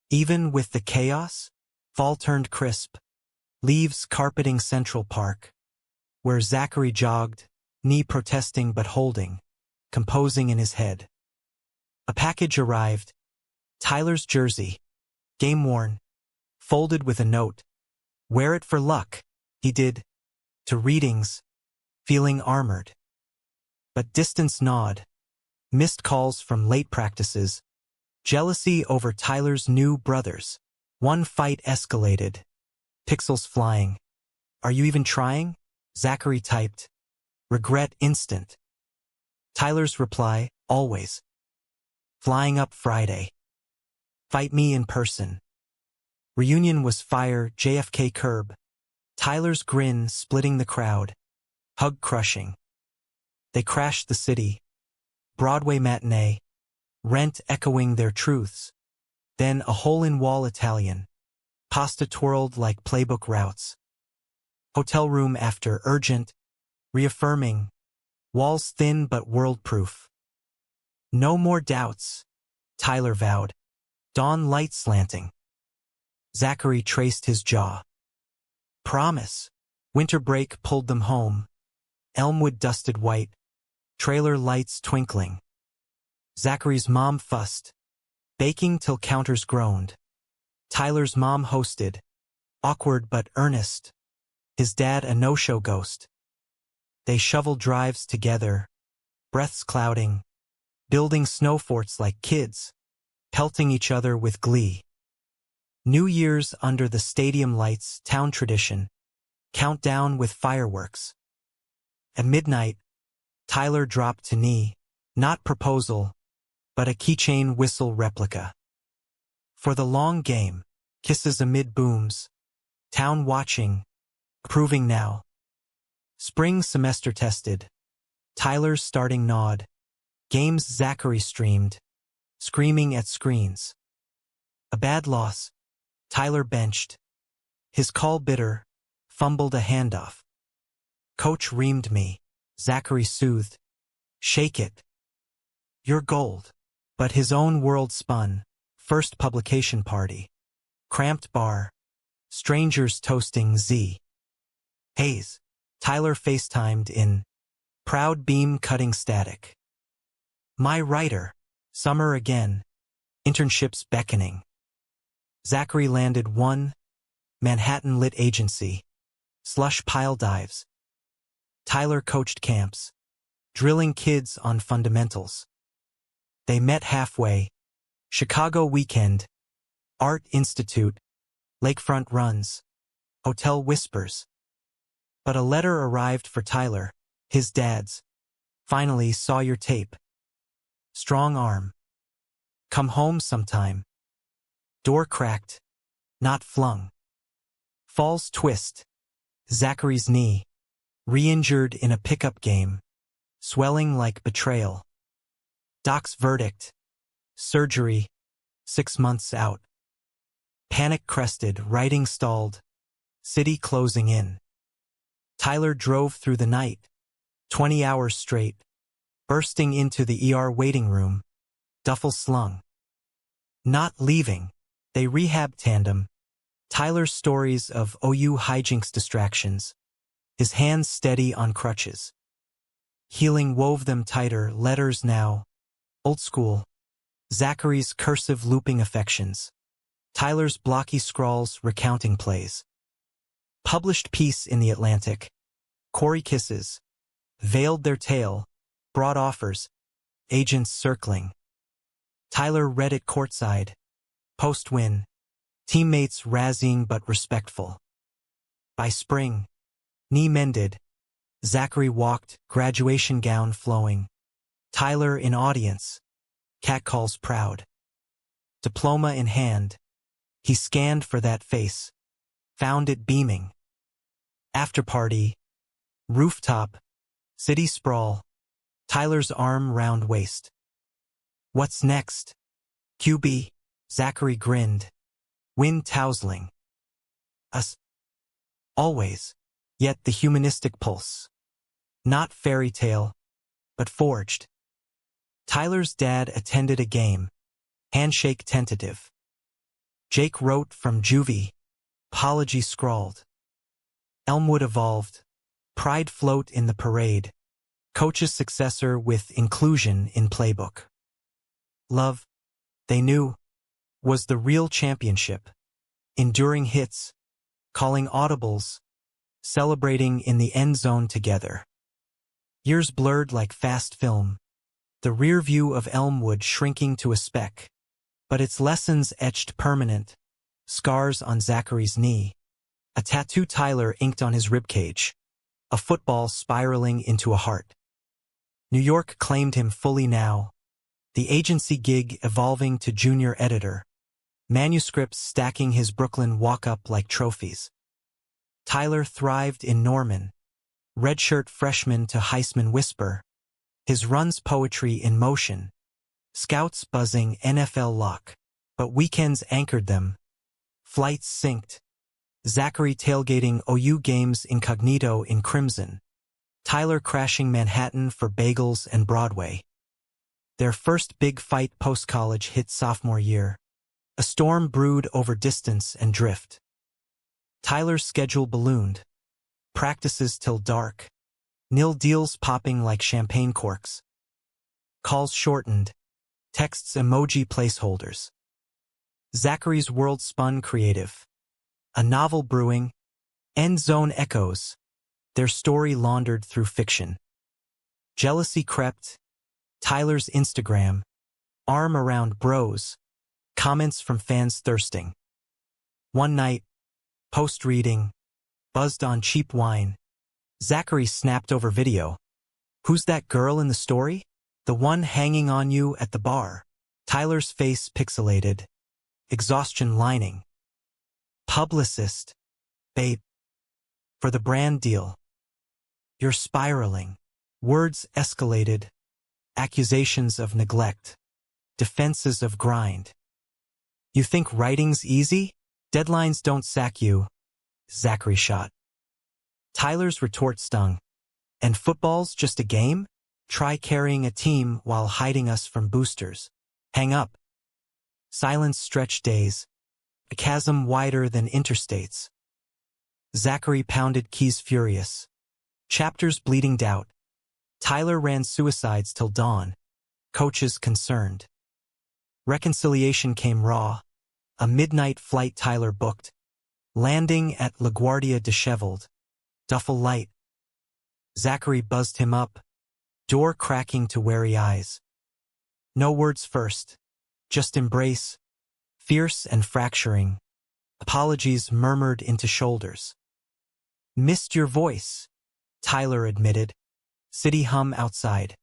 Even with the chaos, fall turned crisp, leaves carpeting Central Park, where Zachary jogged, knee protesting but holding, composing in his head. A package arrived, Tyler's jersey, game-worn, folded with a note. "Wear it for luck," he did, to readings, feeling armored. But distance gnawed, missed calls from late practices, jealousy over Tyler's new brothers. One fight escalated. Pixels flying. "Are you even trying?" Zachary typed. Regret instant. Tyler's reply, "Always. Flying up Friday. Fight me in person." Reunion was fire, JFK curb. Tyler's grin splitting the crowd. Hug crushing. They crashed the city. Broadway matinee. Rent echoing their truths. Then a hole-in-wall Italian. Pasta twirled like playbook routes. Hotel room after urgent, reaffirming. Walls thin but world-proof. "No more doubts," Tyler vowed. Dawn light slanting. Zachary traced his jaw. "Promise." Winter break pulled them home. Elmwood dusted white. Trailer lights twinkling. Zachary's mom fussed, baking till counters groaned. Tyler's mom hosted, awkward but earnest. His dad a no-show ghost. They shoveled drives together, breaths clouding, building snow forts like kids, pelting each other with glee. New Year's under the stadium lights, town tradition, countdown with fireworks. At midnight, Tyler dropped to knee, not proposal, but a keychain whistle replica. For the long game, kisses amid booms, town watching, proving now. Spring semester tested, Tyler's starting nod, games Zachary streamed, screaming at screens. A bad loss, Tyler benched, his call bitter, fumbled a handoff. Coach reamed me, Zachary soothed. "Shake it. You're gold." But his own world spun, first publication party. Cramped bar, Strangers toasting Z. Hayes. Tyler FaceTimed in proud beam cutting static. My writer. Summer again. Internships beckoning. Zachary landed 1. Manhattan Lit Agency. Slush pile dives. Tyler coached camps. Drilling kids on fundamentals. They met halfway. Chicago weekend. Art Institute. Lakefront runs. Hotel whispers. But a letter arrived for Tyler, his dad's. Finally saw your tape. Strong arm. Come home sometime. Door cracked. Not flung. Falls twist. Zachary's knee. Re-injured in a pickup game. Swelling like betrayal. Doc's verdict. Surgery. 6 months out. Panic crested, writing stalled. City closing in. Tyler drove through the night. 20 hours straight. Bursting into the ER waiting room. Duffel slung. Not leaving. They rehab tandem. Tyler's stories of OU hijinks distractions. His hands steady on crutches. Healing wove them tighter, letters now. Old school. Zachary's cursive looping affections. Tyler's blocky scrawls recounting plays. Published piece in The Atlantic. Corey kisses. Veiled their tale. Brought offers. Agents circling. Tyler read it courtside. Post-win. Teammates razzing but respectful. By spring. Knee mended. Zachary walked, graduation gown flowing. Tyler in audience. Catcalls proud. Diploma in hand. He scanned for that face. Found it beaming. After party. Rooftop. City sprawl. Tyler's arm round waist. What's next? QB. Zachary grinned. Wind tousling. Us. Always. Yet the humanistic pulse. Not fairy tale, but forged. Tyler's dad attended a game. Handshake tentative. Jake wrote from juvie. Apology scrawled. Elmwood evolved. Pride float in the parade. Coach's successor with inclusion in playbook. Love, they knew, was the real championship. Enduring hits. Calling audibles. Celebrating in the end zone together. Years blurred like fast film. The rear view of Elmwood shrinking to a speck. But its lessons etched permanent. Scars on Zachary's knee. A tattoo Tyler inked on his ribcage. A football spiraling into a heart. New York claimed him fully now. The agency gig evolving to junior editor. Manuscripts stacking his Brooklyn walk-up like trophies. Tyler thrived in Norman. Redshirt freshman to Heisman whisper. His runs poetry in motion. Scouts buzzing NFL lock. But weekends anchored them. Flights synced. Zachary tailgating OU games incognito in crimson. Tyler crashing Manhattan for bagels and Broadway. Their first big fight post-college hit sophomore year. A storm brewed over distance and drift. Tyler's schedule ballooned. Practices till dark. Nil deals popping like champagne corks. Calls shortened. Texts emoji placeholders. Zachary's world spun creative. A novel brewing. End zone echoes. Their story laundered through fiction. Jealousy crept. Tyler's Instagram. Arm around bros. Comments from fans thirsting. One night. Post-reading. Buzzed on cheap wine. Zachary snapped over video. Who's that girl in the story? The one hanging on you at the bar. Tyler's face pixelated. Exhaustion lining. Publicist. Babe. For the brand deal. You're spiraling. Words escalated. Accusations of neglect. Defenses of grind. You think writing's easy? Deadlines don't sack you. Zachary shot. Tyler's retort stung. And football's just a game? Try carrying a team while hiding us from boosters. Hang up. Silence stretched days. a chasm wider than interstates. Zachary pounded keys furious. Chapters bleeding doubt. Tyler ran suicides till dawn. Coaches concerned. Reconciliation came raw. A midnight flight Tyler booked. Landing at LaGuardia disheveled. Duffel light. Zachary buzzed him up. Door cracking to wary eyes. No words first. Just embrace. Fierce and fracturing. Apologies murmured into shoulders. Missed your voice, Tyler admitted. City hum outside.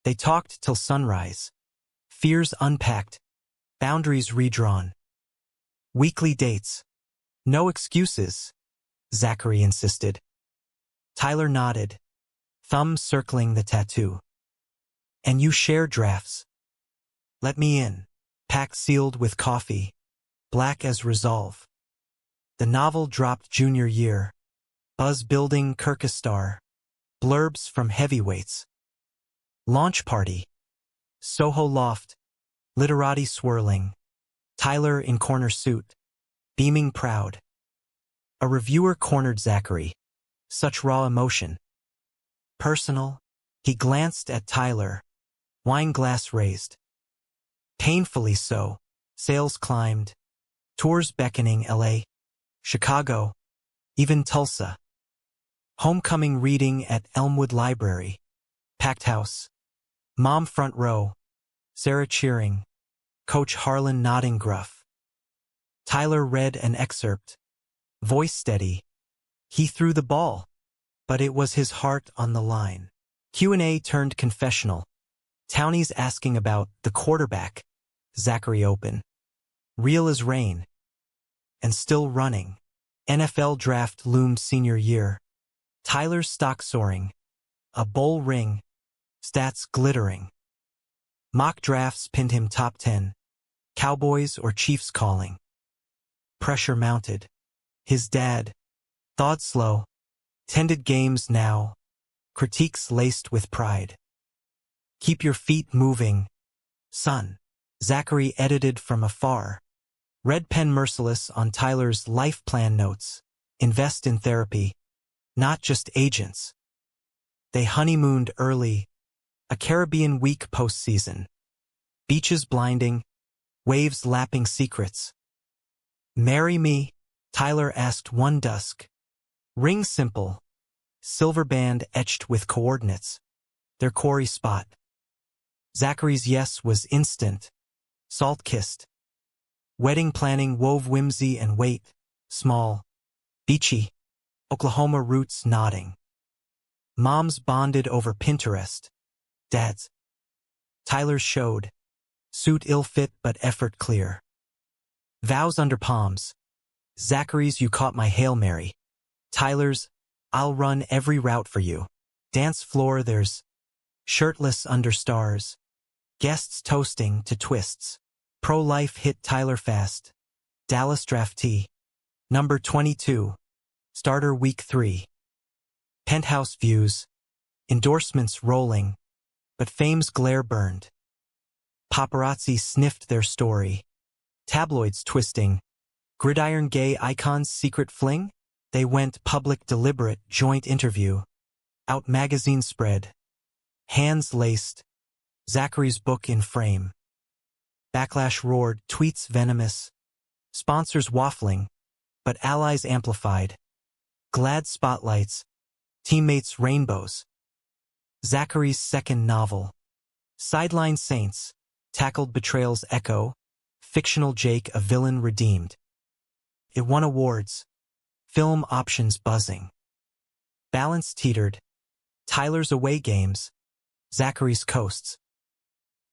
They talked till sunrise. Fears unpacked. Boundaries redrawn. Weekly dates. No excuses, Zachary insisted. Tyler nodded, thumb circling the tattoo. And you share drafts. Let me in. Packed sealed with coffee. Black as resolve. The novel dropped junior year. Buzz building Kirkestar. Blurbs from heavyweights. Launch party. Soho loft. Literati swirling. Tyler in corner suit. Beaming proud. A reviewer cornered Zachary. Such raw emotion. Personal. He glanced at Tyler. Wine glass raised. Painfully so. Sales climbed. Tours beckoning LA. Chicago. Even Tulsa. Homecoming reading at Elmwood Library. Packed house. Mom front row. Sarah cheering. Coach Harlan nodding gruff. Tyler read an excerpt. Voice steady. He threw the ball. But it was his heart on the line. Q&A turned confessional. Townies asking about the quarterback. Zachary open. Real as rain. And still running. NFL draft loomed senior year. Tyler's stock soaring. A bowl ring. Stats glittering. Mock drafts pinned him top 10. Cowboys or Chiefs calling. Pressure mounted. His dad. Thawed slow. Tended games now. Critiques laced with pride. Keep your feet moving, son. Zachary edited from afar. Red pen merciless on Tyler's life plan notes. Invest in therapy. Not just agents. They honeymooned early. A Caribbean week postseason. Beaches blinding. Waves lapping secrets. Marry me? Tyler asked one dusk. Ring simple. Silver band etched with coordinates. Their quarry spot. Zachary's yes was instant. Salt-kissed. Wedding planning wove whimsy and weight. Small. Beachy. Oklahoma roots nodding. Moms bonded over Pinterest. Dads. Tyler's showed. Suit ill-fit but effort clear. Vows under palms. Zachary's you caught my Hail Mary. Tyler's I'll run every route for you. Dance floor there's shirtless under stars. Guests toasting to twists. Pro-life hit Tyler fast. Dallas draftee. Number 22. Starter week 3. Penthouse views. Endorsements rolling. But fame's glare burned. Paparazzi sniffed their story. Tabloids twisting. Gridiron gay icons secret fling? They went public deliberate joint interview. Out magazine spread. Hands laced. Zachary's book in frame. Backlash roared, tweets venomous. Sponsors waffling, but allies amplified. Glad spotlights. Teammates rainbows. Zachary's second novel. Sideline Saints. Tackled betrayal's echo. Fictional Jake a villain redeemed. It won awards. Film options buzzing. Balance teetered. Tyler's away games. Zachary's coasts.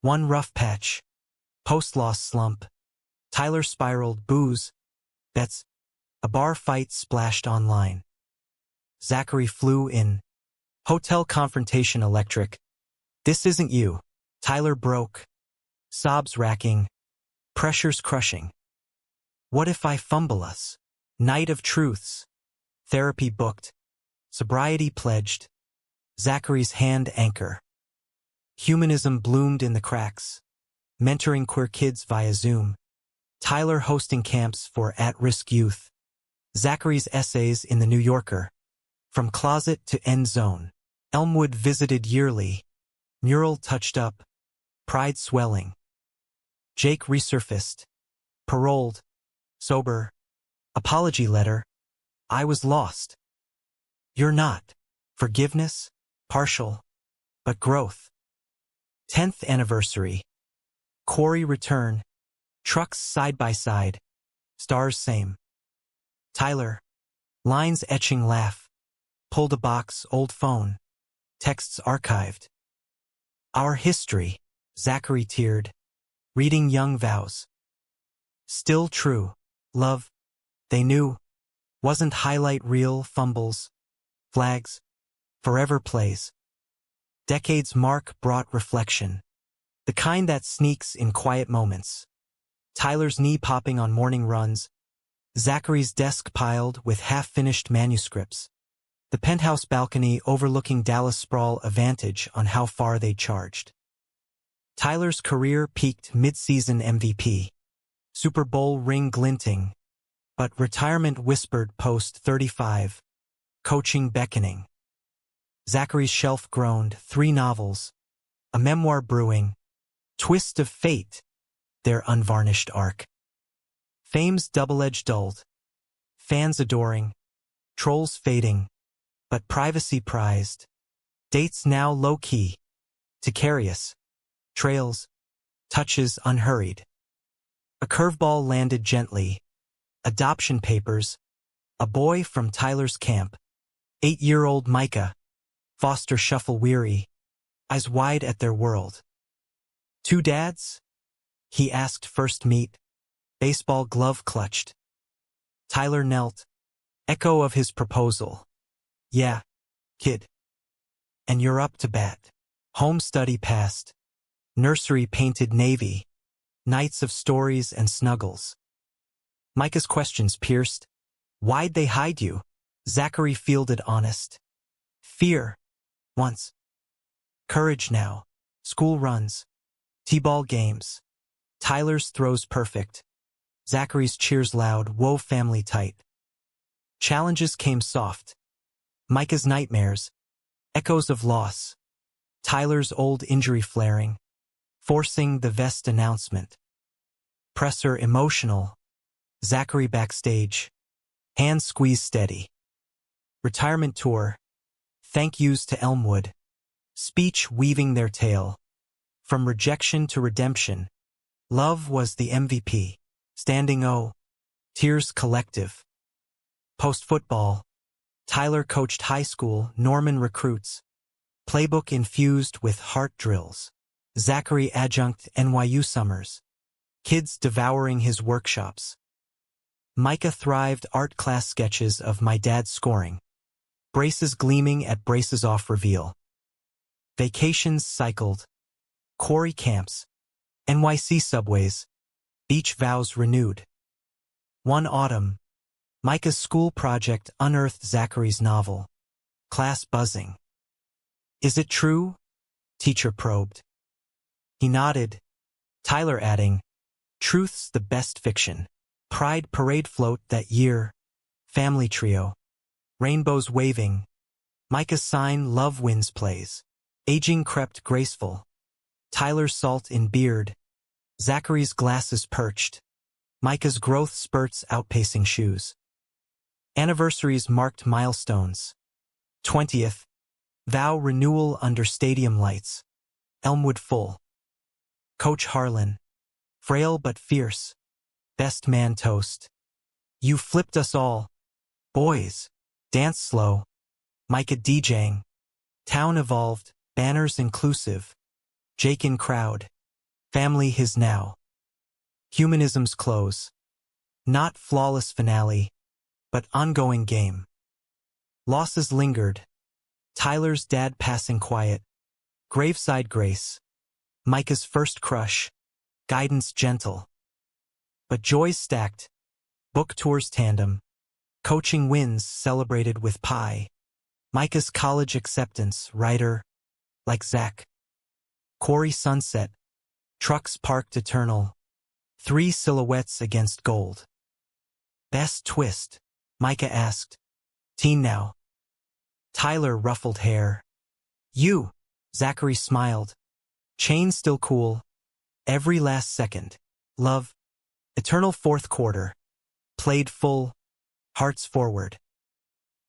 One rough patch. Post-loss slump. Tyler spiraled booze. Bets. A bar fight splashed online. Zachary flew in. Hotel confrontation electric. This isn't you. Tyler broke. Sobs racking. Pressures crushing. What if I fumble us? Night of truths. Therapy booked. Sobriety pledged. Zachary's hand anchor. Humanism bloomed in the cracks. Mentoring queer kids via Zoom. Tyler hosting camps for at-risk youth. Zachary's essays in the New Yorker. From closet to end zone. Elmwood visited yearly. Mural touched up. Pride swelling. Jake resurfaced. Paroled. Sober. Apology letter. I was lost. You're not. Forgiveness. Partial. But growth. 10th anniversary. Quarry return. Trucks side by side. Stars same. Tyler. Lines etching laugh. Pulled a box, old phone. Texts archived. Our history. Zachary teared. Reading young vows. Still true. Love. They knew. Wasn't highlight reel fumbles. Flags. Forever plays. Decades mark brought reflection. The kind that sneaks in quiet moments. Tyler's knee popping on morning runs. Zachary's desk piled with half-finished manuscripts. The penthouse balcony overlooking Dallas sprawl a vantage on how far they charged. Tyler's career peaked mid-season MVP. Super Bowl ring glinting. But retirement whispered post 35. Coaching beckoning. Zachary's shelf groaned 3 novels. A memoir brewing. Twist of fate. Their unvarnished arc. Fame's double-edged dulled. Fans adoring. Trolls fading. But privacy prized. Dates now low-key. Precarious. Trails. Touches unhurried. A curveball landed gently. Adoption papers. A boy from Tyler's camp. 8-year-old Micah. Foster shuffle weary. Eyes wide at their world. 2 dads? He asked first meet. Baseball glove clutched. Tyler knelt. Echo of his proposal. Yeah, kid. And you're up to bat. Home study passed. Nursery painted navy. Nights of stories and snuggles. Micah's questions pierced. Why'd they hide you? Zachary fielded honest. Fear. Once. Courage now. School runs. T-ball games. Tyler's throws perfect. Zachary's cheers loud, wove family tight. Challenges came soft. Micah's nightmares. Echoes of loss. Tyler's old injury flaring. Forcing the vest announcement. Presser emotional. Zachary backstage. Hands squeezed steady. Retirement tour. Thank yous to Elmwood. Speech weaving their tale. From rejection to redemption. Love was the MVP. Standing O. Tears collective. Post-football. Tyler coached high school, Norman recruits. Playbook infused with heart drills. Zachary adjunct NYU summers. Kids devouring his workshops. Micah thrived art class sketches of my dad's scoring. Braces gleaming at braces off reveal. Vacations cycled. Quarry camps. NYC subways. Beach vows renewed. One autumn. Micah's school project unearthed Zachary's novel. Class buzzing. Is it true? Teacher probed. He nodded. Tyler adding, truth's the best fiction. Pride parade float that year. Family trio. Rainbows waving. Micah's sign love wins plays. Aging crept graceful. Tyler's salt in beard. Zachary's glasses perched. Micah's growth spurts outpacing shoes. Anniversaries marked milestones. 20th. Vow renewal under stadium lights. Elmwood full. Coach Harlan. Frail but fierce. Best man toast. You flipped us all. Boys. Dance slow. Micah DJing. Town evolved. Banners inclusive. Jake in crowd. Family his now. Humanism's close. Not flawless finale, but ongoing game. Losses lingered. Tyler's dad passing quiet. Graveside grace. Micah's first crush. Guidance gentle. But joys stacked. Book tours tandem. Coaching wins celebrated with pie. Micah's college acceptance, writer. Like Zach. Quarry sunset. Trucks parked eternal. Three silhouettes against gold. Best twist, Micah asked. Teen now. Tyler ruffled hair. You, Zachary smiled. Chain still cool. Every last second. Love. Eternal fourth quarter. Played full. Hearts forward.